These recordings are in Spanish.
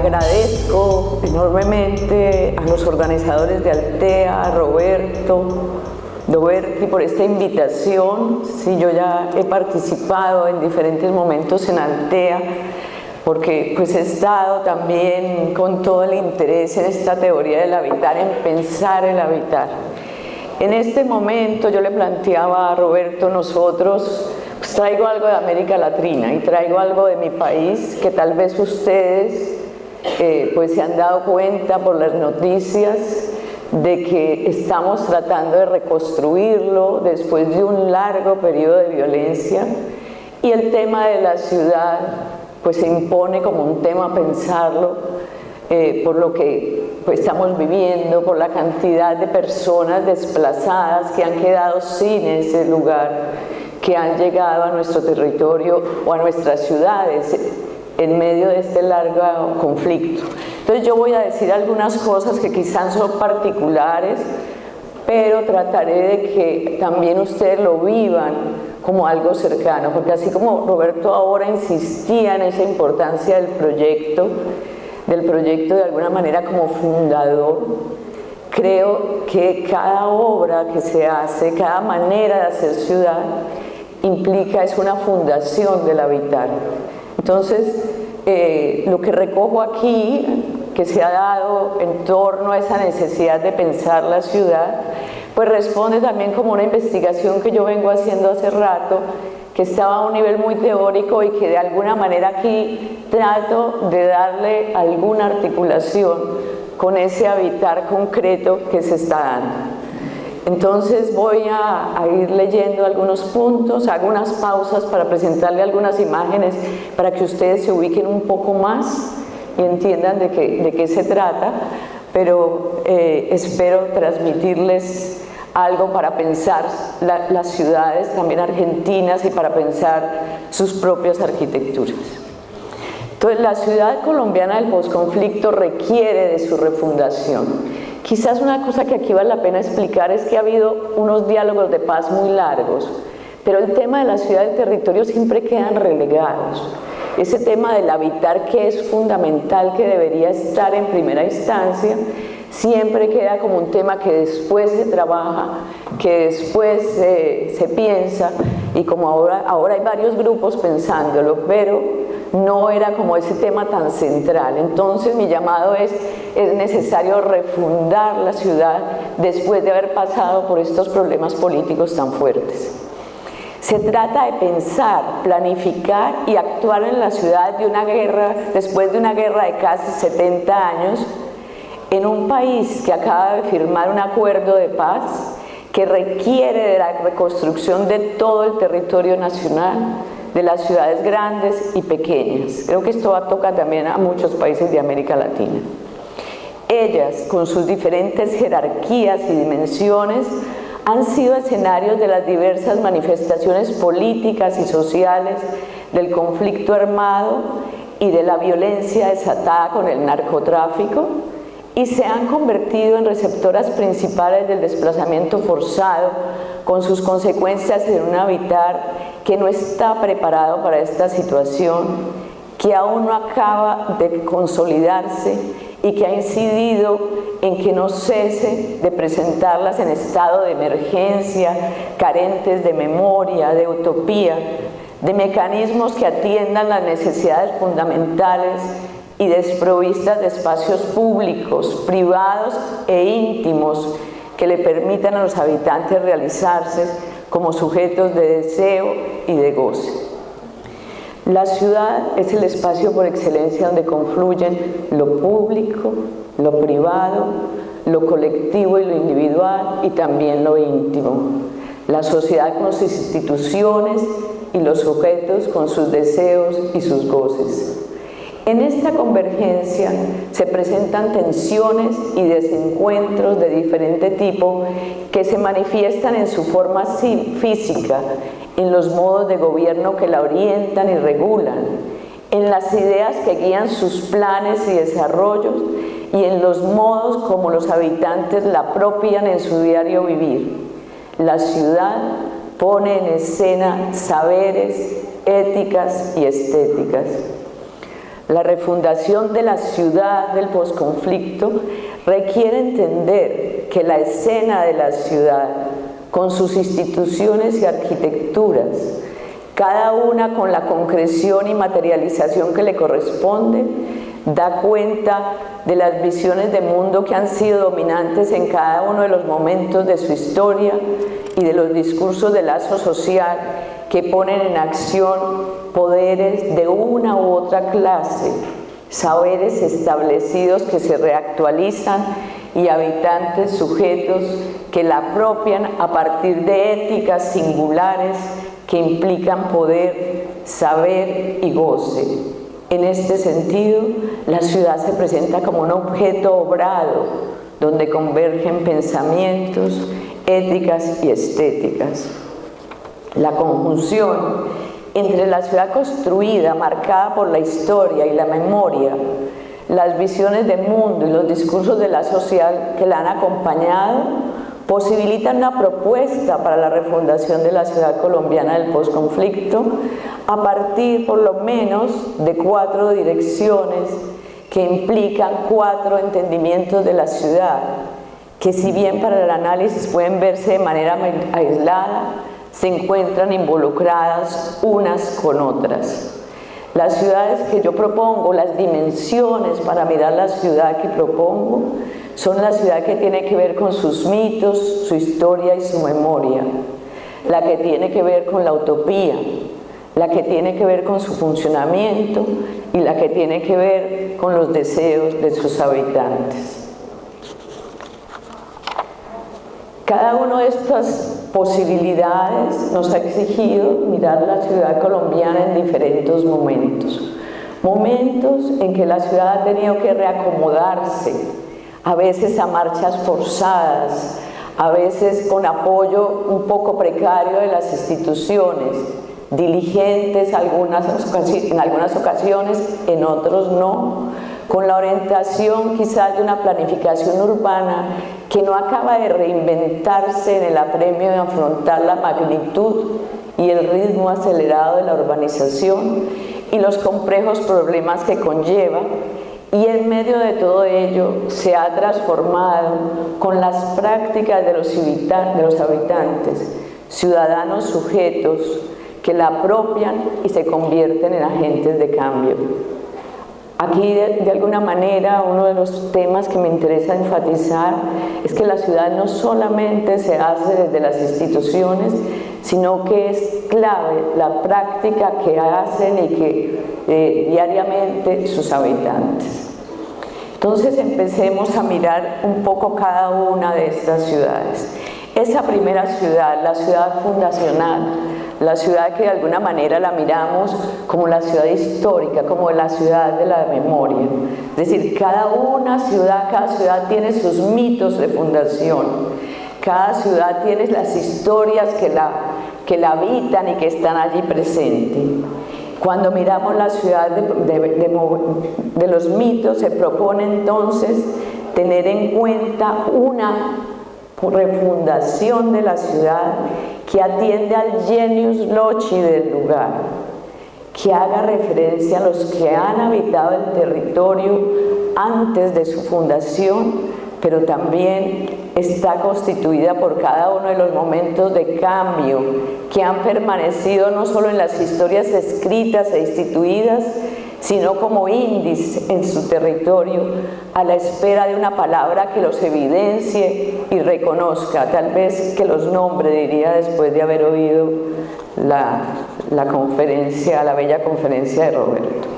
Agradezco enormemente a los organizadores de Altea, a Roberto Doberti por esta invitación. Sí, yo ya he participado en diferentes momentos en Altea, porque pues he estado también con todo el interés en esta teoría del habitar, en pensar el habitar. En este momento yo le planteaba a Roberto, nosotros pues traigo algo de América Latina y traigo algo de mi país que tal vez ustedes pues se han dado cuenta por las noticias de que estamos tratando de reconstruirlo después de un largo periodo de violencia, y el tema de la ciudad pues se impone como un tema a pensarlo por lo que pues estamos viviendo, por la cantidad de personas desplazadas que han quedado sin ese lugar, que han llegado a nuestro territorio o a nuestras ciudades en medio de este largo conflicto. Entonces yo voy a decir algunas cosas que quizás son particulares, pero trataré de que también ustedes lo vivan como algo cercano, porque así como Roberto ahora insistía en esa importancia del proyecto de alguna manera como fundador, creo que cada obra que se hace, cada manera de hacer ciudad, implica, es una fundación del habitar. Entonces, lo que recojo aquí, que se ha dado en torno a esa necesidad de pensar la ciudad, pues responde también como una investigación que yo vengo haciendo hace rato, que estaba a un nivel muy teórico y que de alguna manera aquí trato de darle alguna articulación con ese habitar concreto que se está dando. Entonces voy a ir leyendo algunos puntos, hago unas pausas para presentarle algunas imágenes para que ustedes se ubiquen un poco más y entiendan de qué se trata, pero espero transmitirles algo para pensar las ciudades también argentinas y para pensar sus propias arquitecturas. Entonces, la ciudad colombiana del posconflicto requiere de su refundación. Quizás una cosa que aquí vale la pena explicar es que ha habido unos diálogos de paz muy largos, pero el tema de la ciudad y del territorio siempre quedan relegados. Ese tema del habitar, que es fundamental, que debería estar en primera instancia, siempre queda como un tema que después se trabaja, que después se piensa, y como ahora hay varios grupos pensándolo, pero no era como ese tema tan central. Entonces mi llamado es necesario refundar la ciudad después de haber pasado por estos problemas políticos tan fuertes. Se trata de pensar, planificar y actuar en la ciudad después de una guerra de casi 70 años, en un país que acaba de firmar un acuerdo de paz que requiere de la reconstrucción de todo el territorio nacional, de las ciudades grandes y pequeñas. Creo que esto toca también a muchos países de América Latina. Ellas, con sus diferentes jerarquías y dimensiones, han sido escenarios de las diversas manifestaciones políticas y sociales, del conflicto armado y de la violencia desatada con el narcotráfico, y se han convertido en receptoras principales del desplazamiento forzado, con sus consecuencias en un habitar que no está preparado para esta situación, que aún no acaba de consolidarse y que ha incidido en que no cese de presentarlas en estado de emergencia, carentes de memoria, de utopía, de mecanismos que atiendan las necesidades fundamentales y desprovistas de espacios públicos, privados e íntimos que le permitan a los habitantes realizarse como sujetos de deseo y de goce. La ciudad es el espacio por excelencia donde confluyen lo público, lo privado, lo colectivo y lo individual, y también lo íntimo. La sociedad con sus instituciones y los sujetos con sus deseos y sus goces. En esta convergencia se presentan tensiones y desencuentros de diferente tipo que se manifiestan en su forma física, en los modos de gobierno que la orientan y regulan, en las ideas que guían sus planes y desarrollos y en los modos como los habitantes la apropian en su diario vivir. La ciudad pone en escena saberes, éticas y estéticas. la refundación de la ciudad del posconflicto requiere entender que la escena de la ciudad, con sus instituciones y arquitecturas, cada una con la concreción y materialización que le corresponde, da cuenta de las visiones de mundo que han sido dominantes en cada uno de los momentos de su historia y de los discursos de lazo social que ponen en acción poderes de una u otra clase, saberes establecidos que se reactualizan y habitantes sujetos que la apropian a partir de éticas singulares que implican poder, saber y goce. En este sentido, la ciudad se presenta como un objeto obrado, donde convergen pensamientos, éticas y estéticas. La conjunción entre la ciudad construida, marcada por la historia y la memoria, las visiones de mundo y los discursos de la social que la han acompañado, posibilitan una propuesta para la refundación de la ciudad colombiana del posconflicto a partir por lo menos de 4 direcciones que implican 4 entendimientos de la ciudad, que si bien para el análisis pueden verse de manera aislada, se encuentran involucradas unas con otras. Las ciudades que yo propongo, las dimensiones para mirar la ciudad que propongo, son la ciudad que tiene que ver con sus mitos, su historia y su memoria, la que tiene que ver con la utopía, la que tiene que ver con su funcionamiento y la que tiene que ver con los deseos de sus habitantes. Cada una de estas posibilidades nos ha exigido mirar la ciudad colombiana en diferentes momentos. Momentos en que la ciudad ha tenido que reacomodarse, a veces a marchas forzadas, a veces con apoyo un poco precario de las instituciones, diligentes en algunas ocasiones, en otros no, con la orientación quizás de una planificación urbana que no acaba de reinventarse en el apremio de afrontar la magnitud y el ritmo acelerado de la urbanización y los complejos problemas que conlleva, y en medio de todo ello se ha transformado con las prácticas de los habitantes, ciudadanos sujetos que la apropian y se convierten en agentes de cambio. Aquí, de alguna manera, uno de los temas que me interesa enfatizar es que la ciudad no solamente se hace desde las instituciones, sino que es clave la práctica que hacen y que diariamente sus habitantes. Entonces empecemos a mirar un poco cada una de estas ciudades. Esa primera ciudad, la ciudad fundacional, la ciudad que de alguna manera la miramos como la ciudad histórica, como la ciudad de la memoria. Es decir, cada ciudad tiene sus mitos de fundación, cada ciudad tiene las historias que la habitan y que están allí presentes. Cuando miramos la ciudad de los mitos, se propone entonces tener en cuenta una refundación de la ciudad que atiende al genius loci del lugar, que haga referencia a los que han habitado el territorio antes de su fundación, pero también está constituida por cada uno de los momentos de cambio que han permanecido no solo en las historias escritas e instituidas, sino como índice en su territorio, a la espera de una palabra que los evidencie y reconozca, tal vez que los nombre, diría después de haber oído la bella conferencia de Roberto.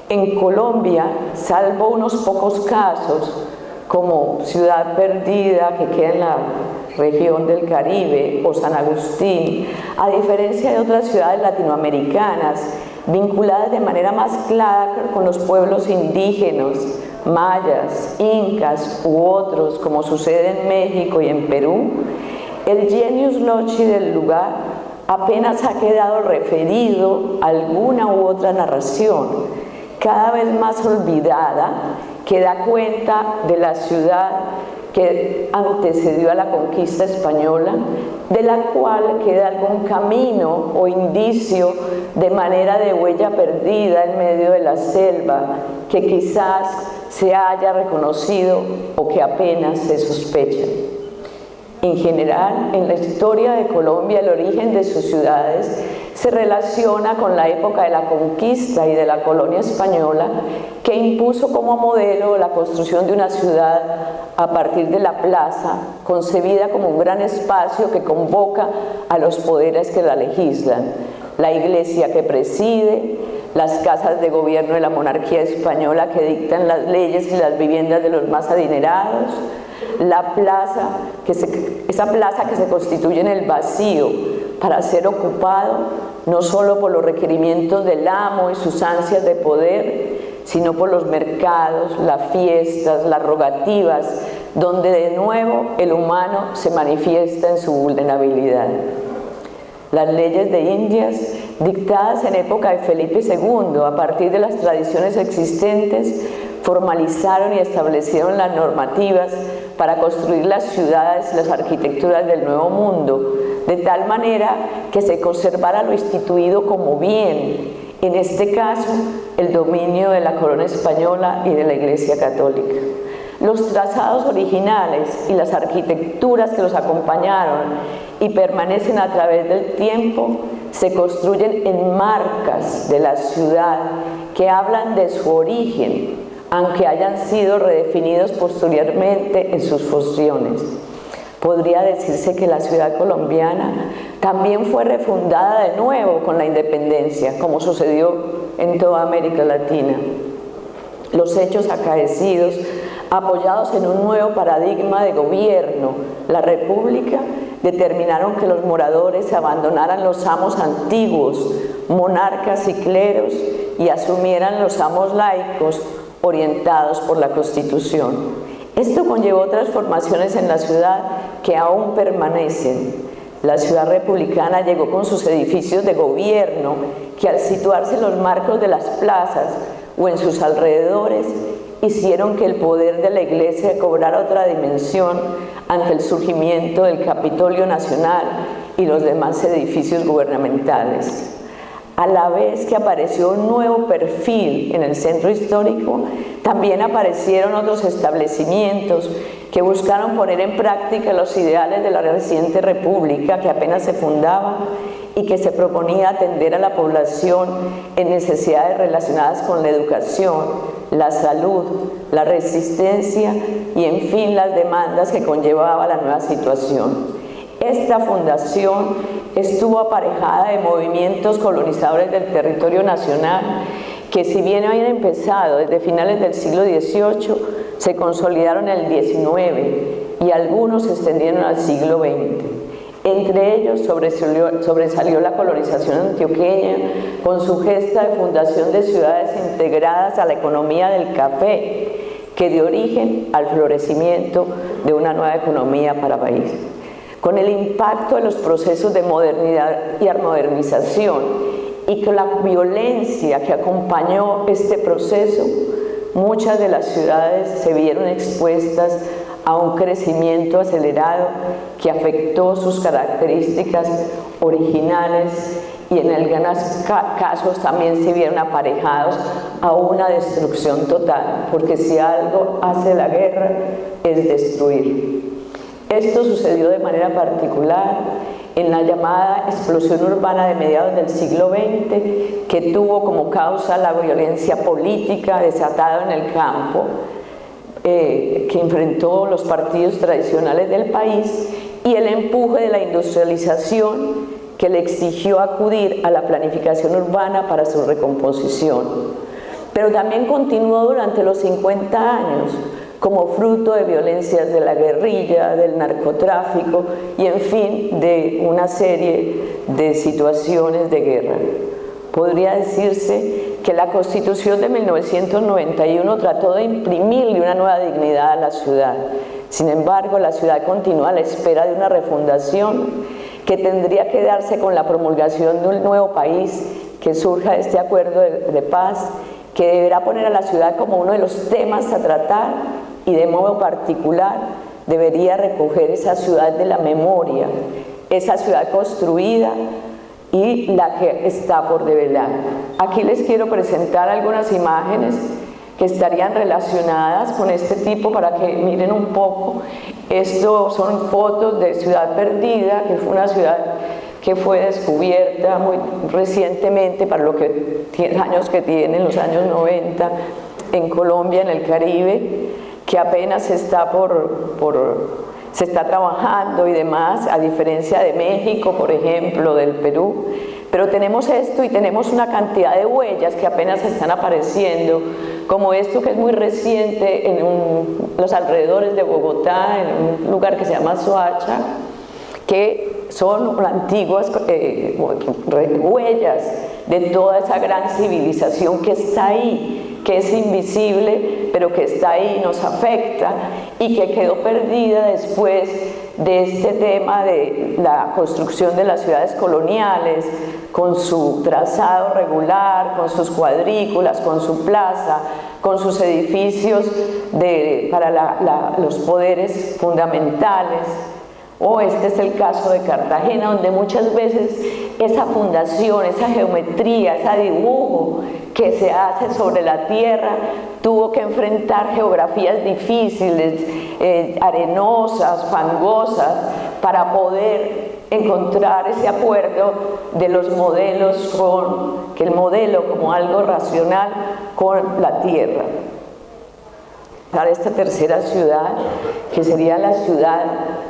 En Colombia, salvo unos pocos casos, como Ciudad Perdida, que queda en la región del Caribe, o San Agustín, a diferencia de otras ciudades latinoamericanas, vinculadas de manera más clara con los pueblos indígenas, mayas, incas u otros, como sucede en México y en Perú, el genius loci del lugar apenas ha quedado referido a alguna u otra narración, cada vez más olvidada, que da cuenta de la ciudad que antecedió a la conquista española, de la cual queda algún camino o indicio de manera de huella perdida en medio de la selva, que quizás se haya reconocido o que apenas se sospecha. En general, en la historia de Colombia, el origen de sus ciudades se relaciona con la época de la conquista y de la colonia española, que impuso como modelo la construcción de una ciudad a partir de la plaza, concebida como un gran espacio que convoca a los poderes que la legislan, la iglesia que preside, las casas de gobierno de la monarquía española que dictan las leyes y las viviendas de los más adinerados, la plaza, esa plaza que se constituye en el vacío para ser ocupado no solo por los requerimientos del amo y sus ansias de poder, sino por los mercados, las fiestas, las rogativas, donde de nuevo el humano se manifiesta en su vulnerabilidad. Las leyes de Indias, dictadas en época de Felipe II, a partir de las tradiciones existentes, formalizaron y establecieron las normativas para construir las ciudades y las arquitecturas del Nuevo Mundo, de tal manera que se conservara lo instituido como bien, en este caso, el dominio de la corona española y de la Iglesia Católica. Los trazados originales y las arquitecturas que los acompañaron y permanecen a través del tiempo se construyen en marcas de la ciudad que hablan de su origen, aunque hayan sido redefinidos posteriormente en sus funciones. Podría decirse que la ciudad colombiana también fue refundada de nuevo con la independencia, como sucedió en toda América Latina. Los hechos acaecidos, apoyados en un nuevo paradigma de gobierno, la república, determinaron que los moradores abandonaran los amos antiguos, monarcas y cleros, y asumieran los amos laicos orientados por la Constitución. Esto conllevó transformaciones en la ciudad que aún permanecen. La ciudad republicana llegó con sus edificios de gobierno que, al situarse en los marcos de las plazas o en sus alrededores, hicieron que el poder de la Iglesia cobrara otra dimensión ante el surgimiento del Capitolio Nacional y los demás edificios gubernamentales. A la vez que apareció un nuevo perfil en el centro histórico, también aparecieron otros establecimientos que buscaron poner en práctica los ideales de la reciente república que apenas se fundaba y que se proponía atender a la población en necesidades relacionadas con la educación, la salud, la resistencia y, en fin, las demandas que conllevaba la nueva situación. Esta fundación estuvo aparejada de movimientos colonizadores del territorio nacional que, si bien habían empezado desde finales del siglo XVIII, se consolidaron en el XIX y algunos se extendieron al siglo XX. Entre ellos sobresalió la colonización antioqueña con su gesta de fundación de ciudades integradas a la economía del café, que dio origen al florecimiento de una nueva economía para el país. Con el impacto de los procesos de modernidad y modernización y con la violencia que acompañó este proceso, muchas de las ciudades se vieron expuestas a un crecimiento acelerado que afectó sus características originales y en algunos casos también se vieron aparejados a una destrucción total, porque si algo hace la guerra es destruir. Esto sucedió de manera particular en la llamada explosión urbana de mediados del siglo XX, que tuvo como causa la violencia política desatada en el campo, que enfrentó los partidos tradicionales del país, y el empuje de la industrialización que le exigió acudir a la planificación urbana para su recomposición. Pero también continuó durante los 50 años, como fruto de violencias de la guerrilla, del narcotráfico y, en fin, de una serie de situaciones de guerra. Podría decirse que la Constitución de 1991 trató de imprimirle una nueva dignidad a la ciudad. Sin embargo, la ciudad continúa a la espera de una refundación que tendría que darse con la promulgación de un nuevo país que surja de este acuerdo de paz, que deberá poner a la ciudad como uno de los temas a tratar y, de modo particular, debería recoger esa ciudad de la memoria, esa ciudad construida y la que está por develar. Aquí les quiero presentar algunas imágenes que estarían relacionadas con este tipo para que miren un poco. Esto son fotos de Ciudad Perdida, que fue una ciudad que fue descubierta muy recientemente para los años que tiene, en los años 90, en Colombia, en el Caribe, que apenas se está trabajando y demás, a diferencia de México, por ejemplo, del Perú. Pero tenemos esto y tenemos una cantidad de huellas que apenas están apareciendo, como esto que es muy reciente en los alrededores de Bogotá, en un lugar que se llama Soacha, que son antiguas huellas de toda esa gran civilización que está ahí, que es invisible, pero que está ahí y nos afecta, y que quedó perdida después de este tema de la construcción de las ciudades coloniales, con su trazado regular, con sus cuadrículas, con su plaza, con sus edificios para los poderes fundamentales. O este es el caso de Cartagena, donde muchas veces esa fundación, esa geometría, ese dibujo que se hace sobre la tierra tuvo que enfrentar geografías difíciles, arenosas, fangosas, para poder encontrar ese acuerdo de los modelos que el modelo como algo racional con la tierra. Para esta tercera ciudad, que sería la ciudad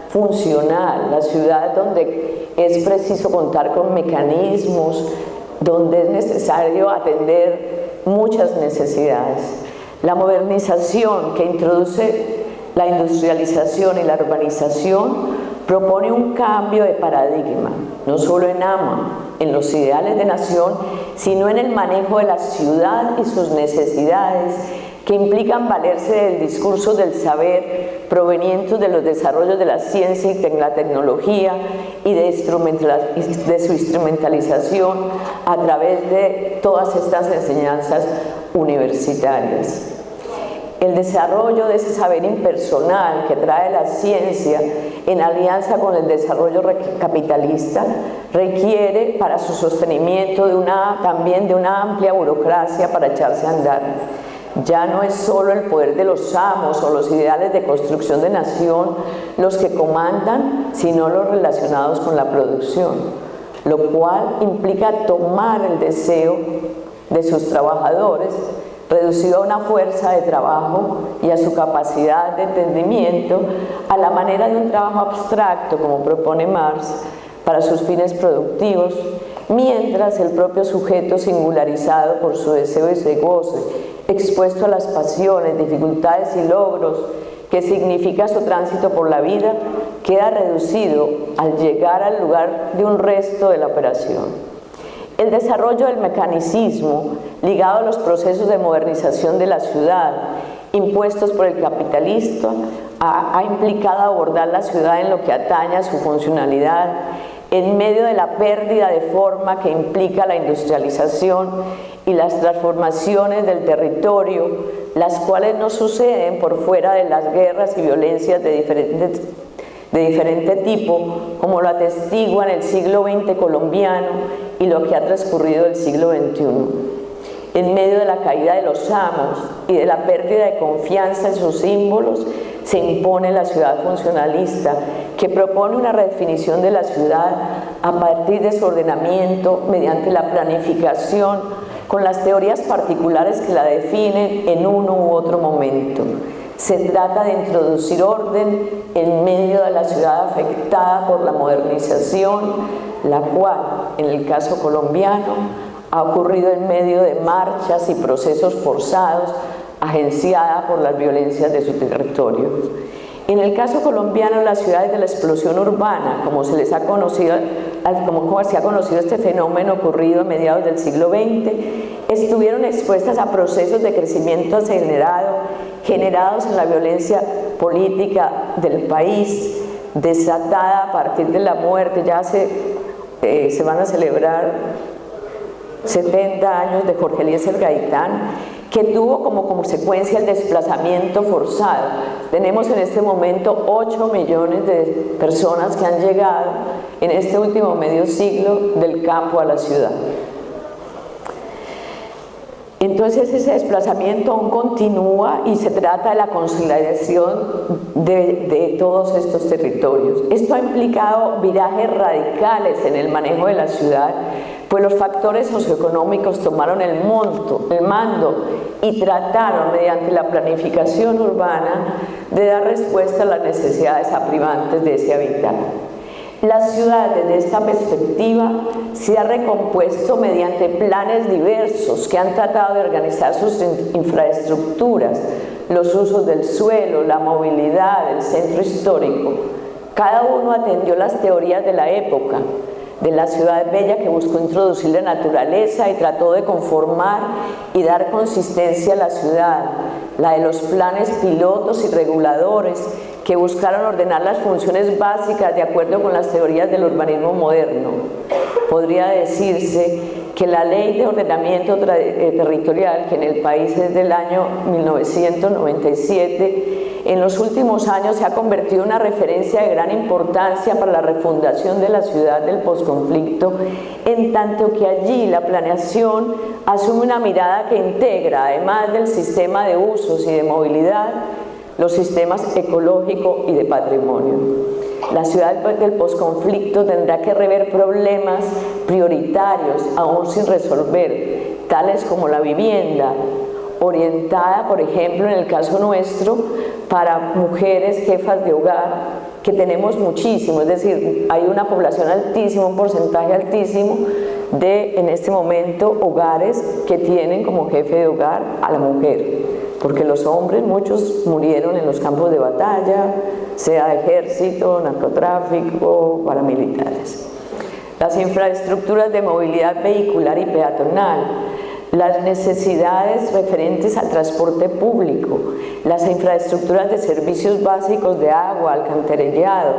funcional, la ciudad donde es preciso contar con mecanismos, donde es necesario atender muchas necesidades. La modernización que introduce la industrialización y la urbanización propone un cambio de paradigma, no solo en en los ideales de nación, sino en el manejo de la ciudad y sus necesidades, que implican valerse del discurso del saber provenientes de los desarrollos de la ciencia y la tecnología y de su instrumentalización a través de todas estas enseñanzas universitarias. El desarrollo de ese saber impersonal que trae la ciencia en alianza con el desarrollo capitalista requiere para su sostenimiento también de una amplia burocracia para echarse a andar. Ya no es solo el poder de los amos o los ideales de construcción de nación los que comandan, sino los relacionados con la producción, lo cual implica tomar el deseo de sus trabajadores, reducido a una fuerza de trabajo y a su capacidad de entendimiento, a la manera de un trabajo abstracto, como propone Marx, para sus fines productivos, mientras el propio sujeto singularizado por su deseo y su goce, expuesto a las pasiones, dificultades y logros que significa su tránsito por la vida, queda reducido al llegar al lugar de un resto de la operación. El desarrollo del mecanicismo, ligado a los procesos de modernización de la ciudad, impuestos por el capitalista, ha implicado abordar la ciudad en lo que atañe a su funcionalidad, en medio de la pérdida de forma que implica la industrialización y las transformaciones del territorio, las cuales no suceden por fuera de las guerras y violencias de diferente tipo, como lo atestiguan el siglo XX colombiano y lo que ha transcurrido el siglo XXI. En medio de la caída de los amos y de la pérdida de confianza en sus símbolos, se impone la ciudad funcionalista, que propone una redefinición de la ciudad a partir de su ordenamiento mediante la planificación, con las teorías particulares que la definen en uno u otro momento. Se trata de introducir orden en medio de la ciudad afectada por la modernización, la cual, en el caso colombiano, ha ocurrido en medio de marchas y procesos forzados, agenciada por las violencias de su territorio. En el caso colombiano, las ciudades de la explosión urbana, como se ha conocido este fenómeno ocurrido a mediados del siglo XX, estuvieron expuestas a procesos de crecimiento acelerado generados en la violencia política del país, desatada a partir de la muerte. Ya se van a celebrar 70 años de Jorge Eliezer Gaitán, que tuvo como consecuencia el desplazamiento forzado. Tenemos en este momento 8 millones de personas que han llegado en este último medio siglo del campo a la ciudad. Entonces ese desplazamiento aún continúa y se trata de la consolidación de todos estos territorios. Esto ha implicado virajes radicales en el manejo de la ciudad, pues los factores socioeconómicos tomaron el mando y trataron mediante la planificación urbana de dar respuesta a las necesidades apremiantes de ese habitat. La ciudad, desde esta perspectiva, se ha recompuesto mediante planes diversos que han tratado de organizar sus infraestructuras, los usos del suelo, la movilidad, el centro histórico. Cada uno atendió las teorías de la época, de la ciudad bella que buscó introducir la naturaleza y trató de conformar y dar consistencia a la ciudad, la de los planes pilotos y reguladores que buscaron ordenar las funciones básicas de acuerdo con las teorías del urbanismo moderno. Podría decirse que la Ley de Ordenamiento Territorial, que en el país es del año 1997, en los últimos años se ha convertido en una referencia de gran importancia para la refundación de la ciudad del posconflicto, en tanto que allí la planeación asume una mirada que integra, además del sistema de usos y de movilidad, los sistemas ecológico y de patrimonio. La ciudad del posconflicto tendrá que rever problemas prioritarios aún sin resolver, tales como la vivienda, orientada, por ejemplo, en el caso nuestro, para mujeres jefas de hogar, que tenemos muchísimo, es decir, hay una población altísima, un porcentaje altísimo de, en este momento, hogares que tienen como jefe de hogar a la mujer, porque los hombres, muchos murieron en los campos de batalla, sea ejército, narcotráfico, paramilitares. Las infraestructuras de movilidad vehicular y peatonal, las necesidades referentes al transporte público, las infraestructuras de servicios básicos de agua, alcantarillado,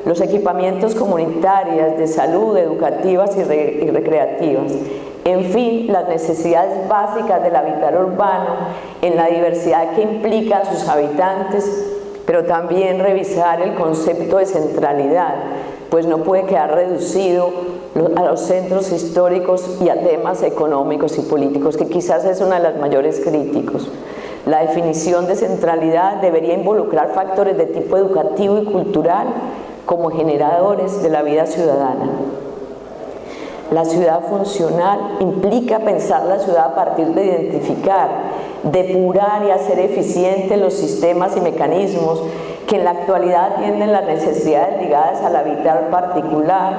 los equipamientos comunitarios de salud, educativas y recreativas. En fin, las necesidades básicas del habitat urbano en la diversidad que implican sus habitantes, pero también revisar el concepto de centralidad, pues no puede quedar reducido a los centros históricos y a temas económicos y políticos, que quizás es una de las mayores críticos. La definición de centralidad debería involucrar factores de tipo educativo y cultural como generadores de la vida ciudadana. La ciudad funcional implica pensar la ciudad a partir de identificar, depurar y hacer eficientes los sistemas y mecanismos que en la actualidad atienden las necesidades ligadas al habitat particular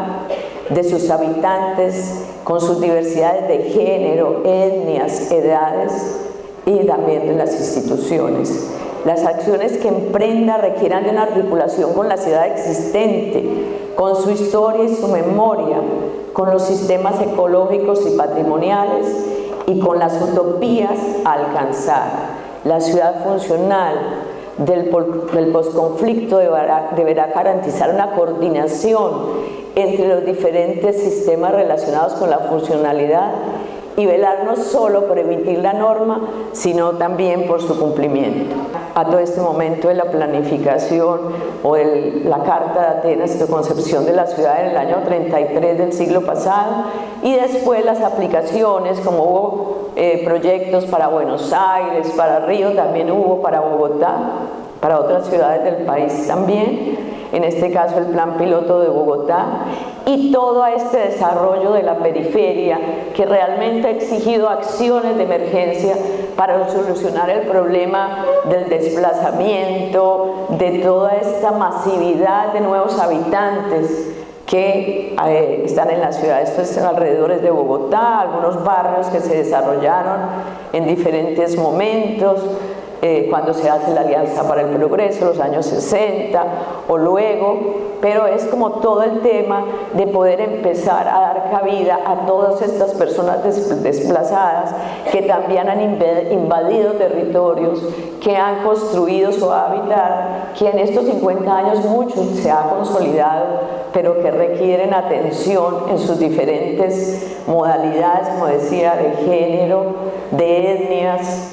de sus habitantes, con sus diversidades de género, etnias, edades y también de las instituciones. Las acciones que emprenda requieran de una articulación con la ciudad existente, con su historia y su memoria, con los sistemas ecológicos y patrimoniales y con las utopías a alcanzar. La ciudad funcional del posconflicto deberá garantizar una coordinación entre los diferentes sistemas relacionados con la funcionalidad y velar no solo por emitir la norma, sino también por su cumplimiento. A todo este momento de la planificación o de la Carta de Atenas de concepción de la ciudad en el año 33 del siglo pasado, y después las aplicaciones, como hubo proyectos para Buenos Aires, para Río, también hubo para Bogotá, para otras ciudades del país también, en este caso el plan piloto de Bogotá, y todo este desarrollo de la periferia que realmente ha exigido acciones de emergencia para solucionar el problema del desplazamiento, de toda esta masividad de nuevos habitantes que están en la ciudad. Esto es en alrededores de Bogotá, algunos barrios que se desarrollaron en diferentes momentos, cuando se hace la Alianza para el Progreso, los años 60 o luego, pero es como todo el tema de poder empezar a dar cabida a todas estas personas desplazadas que también han invadido territorios, que han construido su hábitat, que en estos 50 años mucho se ha consolidado, pero que requieren atención en sus diferentes modalidades, como decía, de género, de etnias,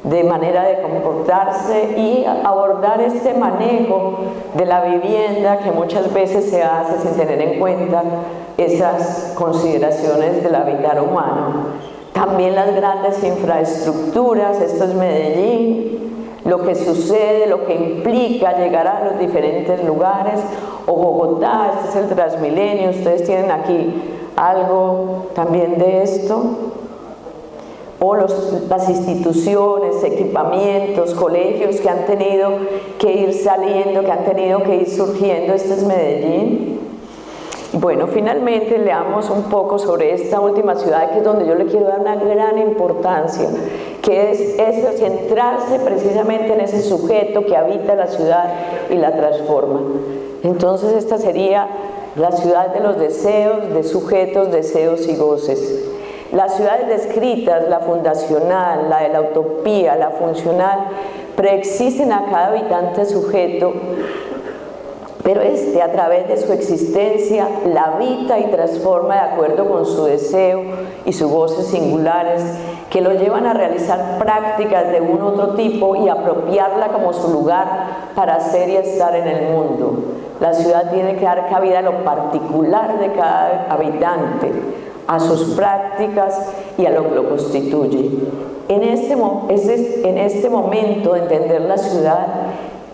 de manera de comportarse y abordar este manejo de la vivienda que muchas veces se hace sin tener en cuenta esas consideraciones del habitar humano. También las grandes infraestructuras, esto es Medellín, lo que sucede, lo que implica llegar a los diferentes lugares, o Bogotá, este es el Transmilenio, ustedes tienen aquí algo también de esto, o las instituciones, equipamientos, colegios que han tenido que ir saliendo, que han tenido que ir surgiendo. Este es Medellín. Bueno, finalmente leamos un poco sobre esta última ciudad, que es donde yo le quiero dar una gran importancia, que es eso, centrarse precisamente en ese sujeto que habita la ciudad y la transforma. Entonces esta sería la ciudad de los deseos, de sujetos, deseos y goces. Las ciudades descritas, la fundacional, la de la utopía, la funcional, preexisten a cada habitante sujeto, pero este, a través de su existencia, la habita y transforma de acuerdo con su deseo y sus goces singulares, que lo llevan a realizar prácticas de un otro tipo y apropiarla como su lugar para ser y estar en el mundo. La ciudad tiene que dar cabida a lo particular de cada habitante, a sus prácticas y a lo que lo constituye. En este momento de entender la ciudad,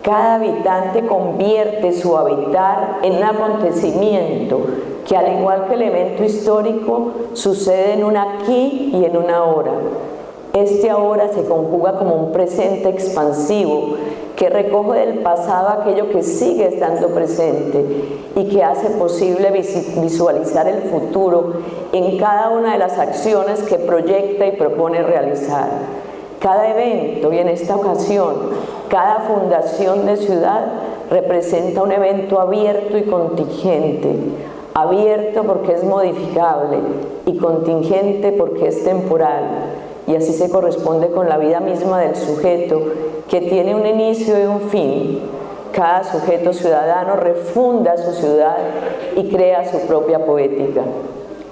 cada habitante convierte su habitar en un acontecimiento que, al igual que el evento histórico, sucede en un aquí y en un ahora. Este ahora se conjuga como un presente expansivo que recoge del pasado aquello que sigue estando presente y que hace posible visualizar el futuro en cada una de las acciones que proyecta y propone realizar. Cada evento, y en esta ocasión, cada fundación de ciudad, representa un evento abierto y contingente. Abierto porque es modificable y contingente porque es temporal. Y así se corresponde con la vida misma del sujeto, que tiene un inicio y un fin. Cada sujeto ciudadano refunda su ciudad y crea su propia poética.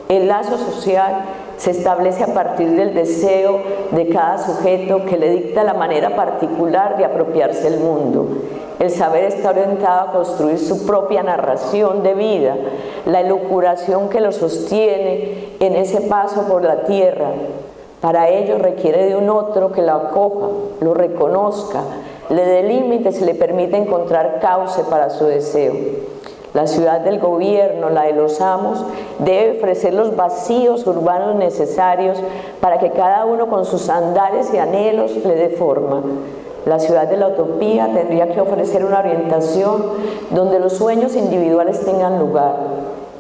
El lazo social se establece a partir del deseo de cada sujeto, que le dicta la manera particular de apropiarse del mundo. El saber está orientado a construir su propia narración de vida, la elucubración que lo sostiene en ese paso por la tierra. Para ello requiere de un otro que lo acoja, lo reconozca, le dé límites y le permita encontrar cauce para su deseo. La ciudad del gobierno, la de los amos, debe ofrecer los vacíos urbanos necesarios para que cada uno con sus andares y anhelos le dé forma. La ciudad de la utopía tendría que ofrecer una orientación donde los sueños individuales tengan lugar,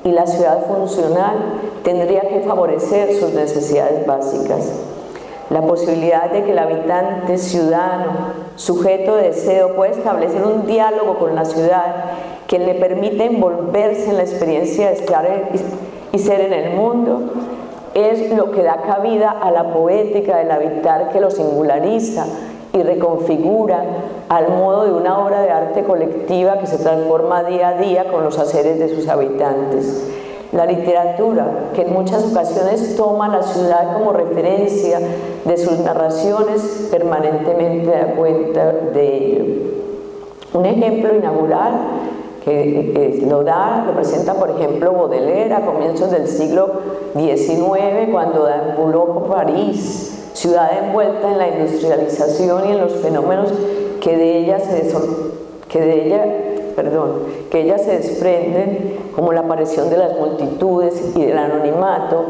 y la ciudad funcional tendría que favorecer sus necesidades básicas. La posibilidad de que el habitante ciudadano, sujeto de deseo, pueda establecer un diálogo con la ciudad que le permite envolverse en la experiencia de estar y ser en el mundo, es lo que da cabida a la poética del habitar, que lo singulariza y reconfigura al modo de una obra de arte colectiva que se transforma día a día con los haceres de sus habitantes. La literatura, que en muchas ocasiones toma la ciudad como referencia de sus narraciones, permanentemente da cuenta de ello. Un ejemplo inaugural que lo presenta, por ejemplo, Baudelaire a comienzos del siglo XIX, cuando deambuló por París, ciudad envuelta en la industrialización y en los fenómenos que de ella se desprenden, como la aparición de las multitudes y del anonimato,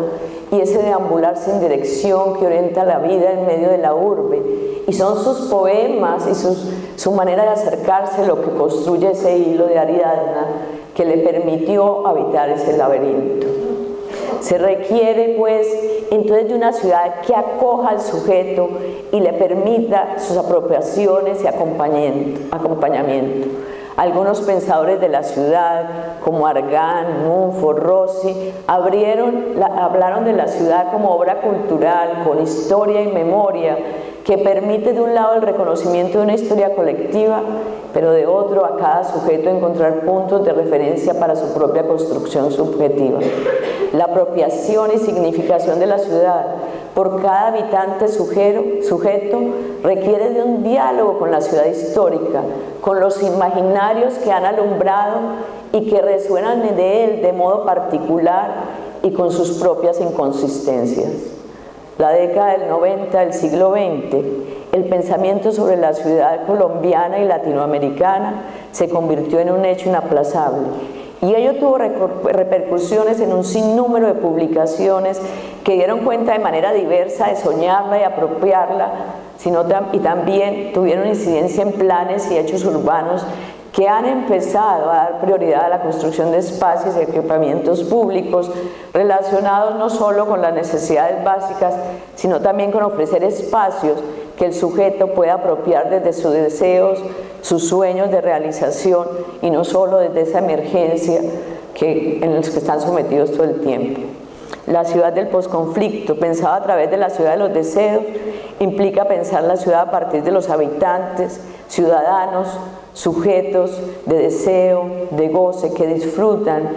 y ese deambular sin dirección que orienta la vida en medio de la urbe. Y son sus poemas y su manera de acercarse lo que construye ese hilo de Ariadna que le permitió habitar ese laberinto. Se requiere, pues, entonces de una ciudad que acoja al sujeto y le permita sus apropiaciones y acompañamiento. Algunos pensadores de la ciudad, como Argan, Mumford, Rossi, hablaron de la ciudad como obra cultural, con historia y memoria, que permite de un lado el reconocimiento de una historia colectiva, pero de otro a cada sujeto encontrar puntos de referencia para su propia construcción subjetiva. La apropiación y significación de la ciudad por cada habitante sujeto requiere de un diálogo con la ciudad histórica, con los imaginarios que han alumbrado y que resuenan de él de modo particular y con sus propias inconsistencias. La década del 90 del siglo XX, el pensamiento sobre la ciudad colombiana y latinoamericana se convirtió en un hecho inaplazable. Y ello tuvo repercusiones en un sinnúmero de publicaciones que dieron cuenta de manera diversa de soñarla y apropiarla, y también tuvieron incidencia en planes y hechos urbanos que han empezado a dar prioridad a la construcción de espacios y equipamientos públicos relacionados no solo con las necesidades básicas, sino también con ofrecer espacios que el sujeto pueda apropiar desde sus deseos, sus sueños de realización y no solo desde esa emergencia en los que están sometidos todo el tiempo. La ciudad del posconflicto, pensada a través de la ciudad de los deseos, implica pensar la ciudad a partir de los habitantes, ciudadanos, sujetos de deseo, de goce, que disfrutan,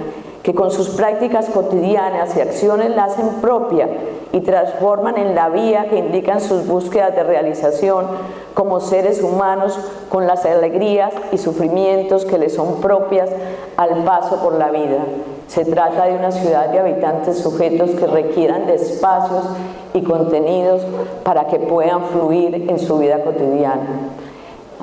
que con sus prácticas cotidianas y acciones la hacen propia y transforman en la vía que indican sus búsquedas de realización como seres humanos con las alegrías y sufrimientos que les son propias al paso por la vida. Se trata de una ciudad de habitantes sujetos que requieran de espacios y contenidos para que puedan fluir en su vida cotidiana.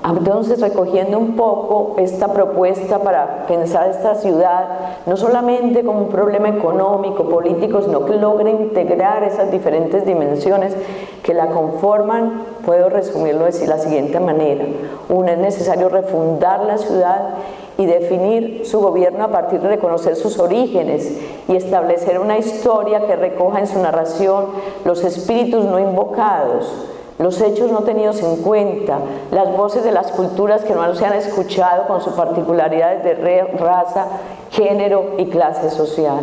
Entonces, recogiendo un poco esta propuesta para pensar esta ciudad, no solamente como un problema económico, político, sino que logre integrar esas diferentes dimensiones que la conforman, puedo resumirlo de la siguiente manera. Una, es necesario refundar la ciudad y definir su gobierno a partir de reconocer sus orígenes y establecer una historia que recoja en su narración los espíritus no invocados, los hechos no tenidos en cuenta, las voces de las culturas que no se han escuchado con sus particularidades de raza, género y clase social.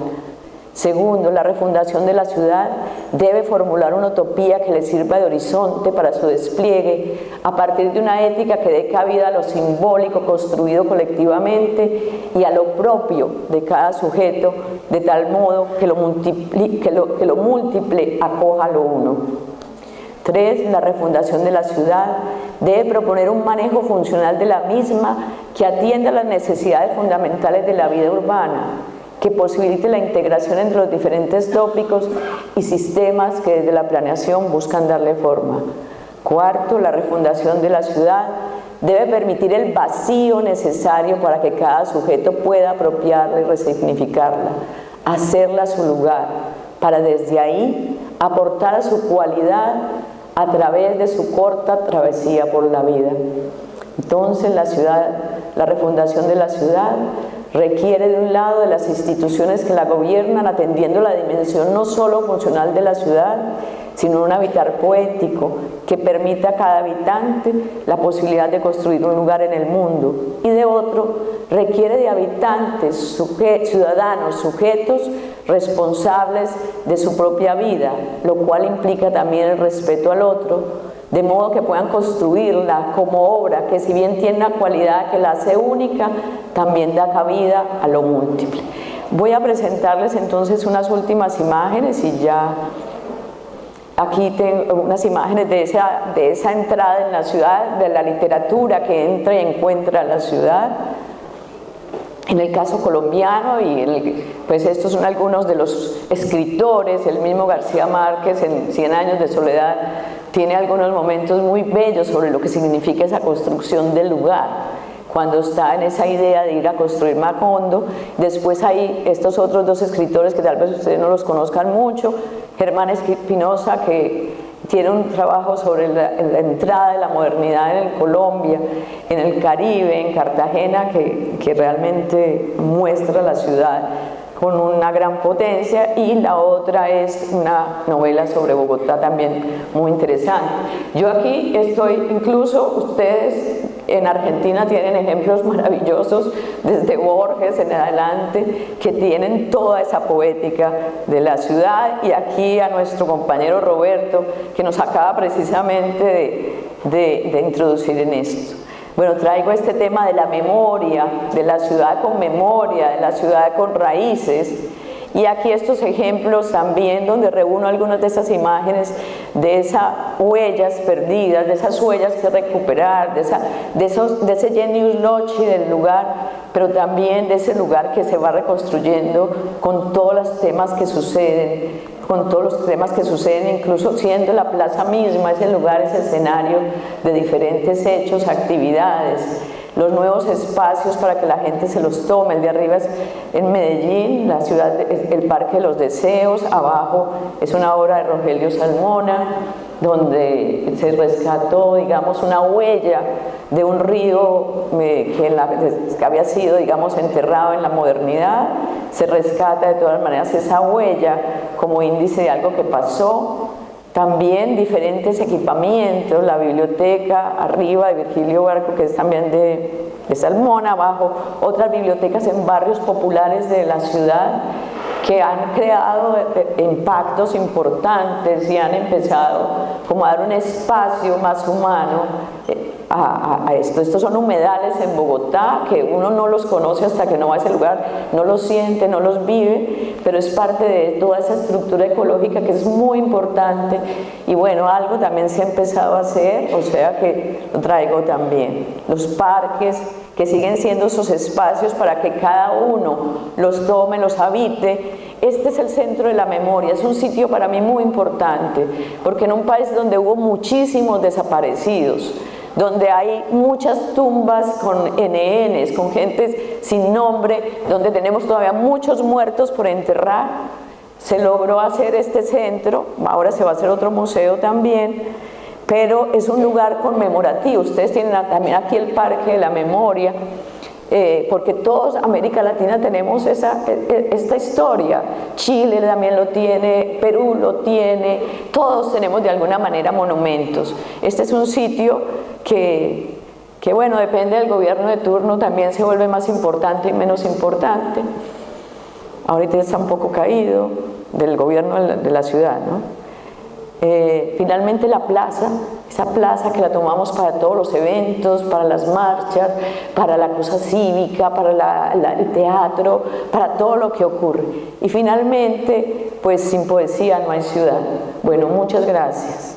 Segundo, la refundación de la ciudad debe formular una utopía que le sirva de horizonte para su despliegue a partir de una ética que dé cabida a lo simbólico construido colectivamente y a lo propio de cada sujeto, de tal modo que lo múltiple acoja lo uno. 3. La refundación de la ciudad debe proponer un manejo funcional de la misma que atienda a las necesidades fundamentales de la vida urbana, que posibilite la integración entre los diferentes tópicos y sistemas que desde la planeación buscan darle forma. 4. La refundación de la ciudad debe permitir el vacío necesario para que cada sujeto pueda apropiarla y resignificarla, hacerla su lugar, para desde ahí aportar a su cualidad a través de su corta travesía por la vida. Entonces la refundación de la ciudad requiere de un lado de las instituciones que la gobiernan atendiendo la dimensión no solo funcional de la ciudad, sino un habitar poético que permita a cada habitante la posibilidad de construir un lugar en el mundo, y de otro requiere de habitantes, ciudadanos, sujetos responsables de su propia vida, lo cual implica también el respeto al otro, de modo que puedan construirla como obra que, si bien tiene una cualidad que la hace única, también da cabida a lo múltiple. Voy a presentarles entonces unas últimas imágenes y ya aquí tengo unas imágenes de esa entrada en la ciudad, de la literatura que entra y encuentra la ciudad. En el caso colombiano, pues estos son algunos de los escritores, el mismo García Márquez en 100 años de soledad tiene algunos momentos muy bellos sobre lo que significa esa construcción del lugar, cuando está en esa idea de ir a construir Macondo. Después hay estos otros dos escritores que tal vez ustedes no los conozcan mucho, Germán Espinosa, que tiene un trabajo sobre la entrada de la modernidad en Colombia, en el Caribe, en Cartagena, que realmente muestra la ciudad con una gran potencia, y la otra es una novela sobre Bogotá también muy interesante. Yo aquí estoy, incluso ustedes en Argentina tienen ejemplos maravillosos desde Borges en adelante que tienen toda esa poética de la ciudad, y aquí a nuestro compañero Roberto que nos acaba precisamente de introducir en esto. Bueno, traigo este tema de la memoria, de la ciudad con memoria, de la ciudad con raíces, Y aquí estos ejemplos también donde reúno algunas de esas imágenes, de esas huellas perdidas, de esas huellas que recuperar, de ese genius loci del lugar, pero también de ese lugar que se va reconstruyendo con todos los temas que suceden, incluso siendo la plaza misma, ese lugar, ese escenario de diferentes hechos, actividades, los nuevos espacios para que la gente se los tome. El de arriba es en Medellín, la ciudad, el Parque de los Deseos, abajo es una obra de Rogelio Salmona, donde se rescató, digamos, una huella de un río que había sido, digamos, enterrado en la modernidad. Se rescata de todas maneras esa huella como índice de algo que pasó. También diferentes equipamientos, la biblioteca arriba de Virgilio Barco, que es también de Salmona, abajo otras bibliotecas en barrios populares de la ciudad que han creado impactos importantes y han empezado como a dar un espacio más humano a esto. Estos son humedales en Bogotá que uno no los conoce hasta que no va a ese lugar, no los siente, no los vive, pero es parte de toda esa estructura ecológica que es muy importante. Y bueno, algo también se ha empezado a hacer, o sea que lo traigo también. Los parques, que siguen siendo esos espacios para que cada uno los tome, los habite. Este es el centro de la memoria, es un sitio para mí muy importante, porque en un país donde hubo muchísimos desaparecidos, donde hay muchas tumbas con NNs, con gente sin nombre, donde tenemos todavía muchos muertos por enterrar, se logró hacer este centro. Ahora se va a hacer otro museo también, pero es un lugar conmemorativo. Ustedes tienen también aquí el Parque de la Memoria, porque todos, América Latina, tenemos esta historia. Chile también lo tiene, Perú lo tiene, todos tenemos de alguna manera monumentos. Este es un sitio que bueno, depende del gobierno de turno, también se vuelve más importante y menos importante. Ahorita está un poco caído del gobierno de la ciudad, ¿no? Finalmente la plaza, esa plaza que la tomamos para todos los eventos, para las marchas, para la cosa cívica, para el teatro, para todo lo que ocurre. Y finalmente, pues sin poesía no hay ciudad. Bueno, muchas gracias.